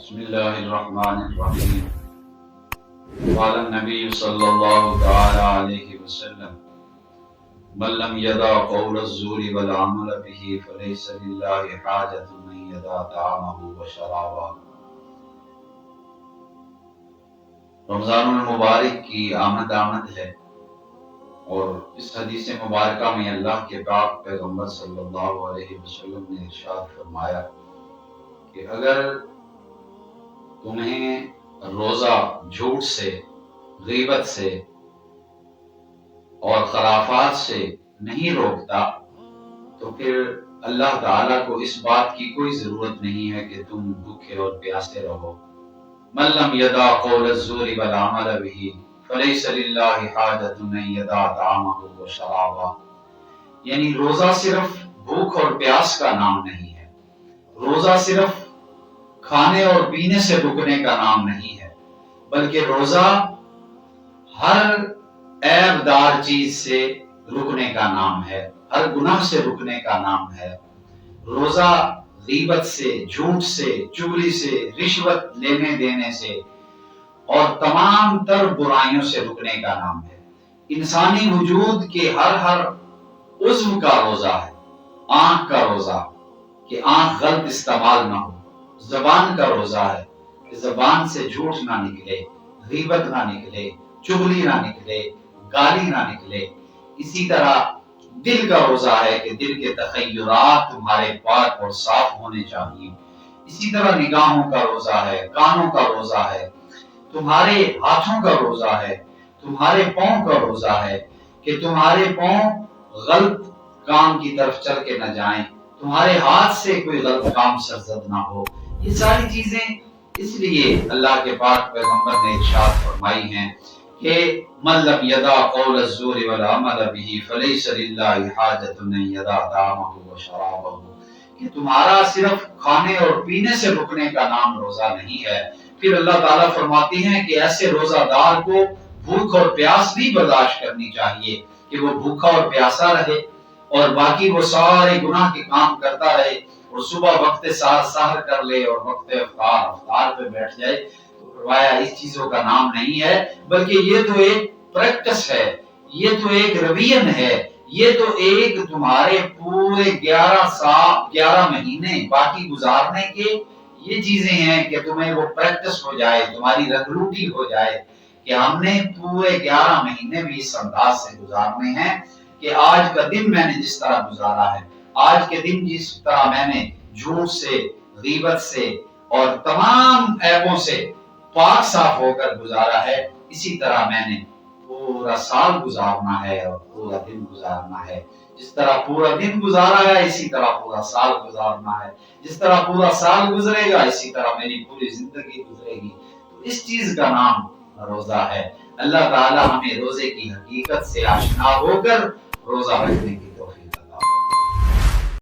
بسم الله الرحمن الرحيم. قال النبي صلى الله تعالى عليه وسلم: من لم يدع قول الزور والعمل به فليس لله حاجة أن يدع طعامه وشرابه. رمضان المبارک کی آمد ہے، اور اس حدیث مبارکہ میں اللہ کے پاک پیغمبر صلی اللہ علیہ وسلم نے ارشاد فرمایا کہ اگر تمہیں روزہ جھوٹ سے، غیبت سے اور خرافات سے نہیں روکتا تو پھر اللہ تعالیٰ کو اس بات کی کوئی ضرورت نہیں ہے کہ تم بھوکے اور پیاسے رہو۔ من لم يدع قول الزور والعمل به فليس لله حاجة ان يدع طعامه وشرابه، یعنی روزہ صرف بھوک اور پیاس کا نام نہیں ہے، روزہ صرف کھانے اور پینے سے رکنے کا نام نہیں ہے، بلکہ روزہ ہر عیب دار چیز سے رکنے کا نام ہے، ہر گناہ سے رکنے کا نام ہے۔ روزہ غیبت سے، جھوٹ سے، چغلی سے، رشوت لینے دینے سے اور تمام تر برائیوں سے رکنے کا نام ہے۔ انسانی وجود کے ہر عضو کا روزہ ہے۔ آنکھ کا روزہ کہ آنکھ غلط استعمال نہ ہو، زبان کا روزہ ہے کہ زبان سے جھوٹ نہ نکلے، غیبت نہ نکلے، چغلی نہ نکلے، گالی نہ نکلے۔ اسی طرح دل کا روزہ ہے کہ دل کے تخیلات تمہارے پاک اور صاف ہونے چاہیے۔ اسی طرح نگاہوں کا روزہ ہے، کانوں کا روزہ ہے، تمہارے ہاتھوں کا روزہ ہے، تمہارے پاؤں کا روزہ ہے کہ تمہارے پاؤں غلط کام کی طرف چل کے نہ جائیں، تمہارے ہاتھ سے کوئی غلط کام سرزد نہ ہو۔ یہ ساری چیزیں اس لیے اللہ کے پاک پیغمبر نے ارشاد فرمائی ہیں کہ من لم يدع قول الزور والعمل به فليس لله حاجة ان يدع طعامه وشرابه، کہ تمہارا صرف کھانے اور پینے سے رکنے کا نام روزہ نہیں ہے۔ پھر اللہ تعالیٰ فرماتے ہیں کہ ایسے روزہ دار کو بھوک اور پیاس بھی برداشت کرنی چاہیے کہ وہ بھوکا اور پیاسا رہے اور باقی وہ سارے گناہ کے کام کرتا رہے اور صبح وقت سحر کر لے اور وقت افطار پہ بیٹھ جائے۔ فرمایا اس چیزوں کا نام نہیں ہے، بلکہ یہ تو ایک پریکٹس ہے، یہ تو ایک روین ہے، یہ تو ایک تمہارے پورے 11 مہینے باقی گزارنے کے یہ چیزیں ہیں کہ تمہیں وہ پریکٹس ہو جائے، تمہاری رگروٹی ہو جائے کہ ہم نے پورے 11 مہینے بھی اس انداز سے گزارنے ہیں کہ آج کا دن میں نے جس طرح گزارا ہے، آج کے دن جس طرح میں نے جھوٹ سے، غیبت سے اور تمام عیبوں سے پاک صاف ہو کر گزارا ہے، اسی طرح میں نے پورا سال گزارنا ہے اور پورا دن گزارنا ہے۔ جس طرح پورا دن گزارا ہے اسی طرح پورا سال گزارنا ہے، جس طرح پورا سال گزرے گا اسی طرح میری پوری زندگی گزرے گی۔ تو اس چیز کا نام روزہ ہے۔ اللہ تعالی ہمیں روزے کی حقیقت سے آشنا ہو کر روزہ رکھنے کی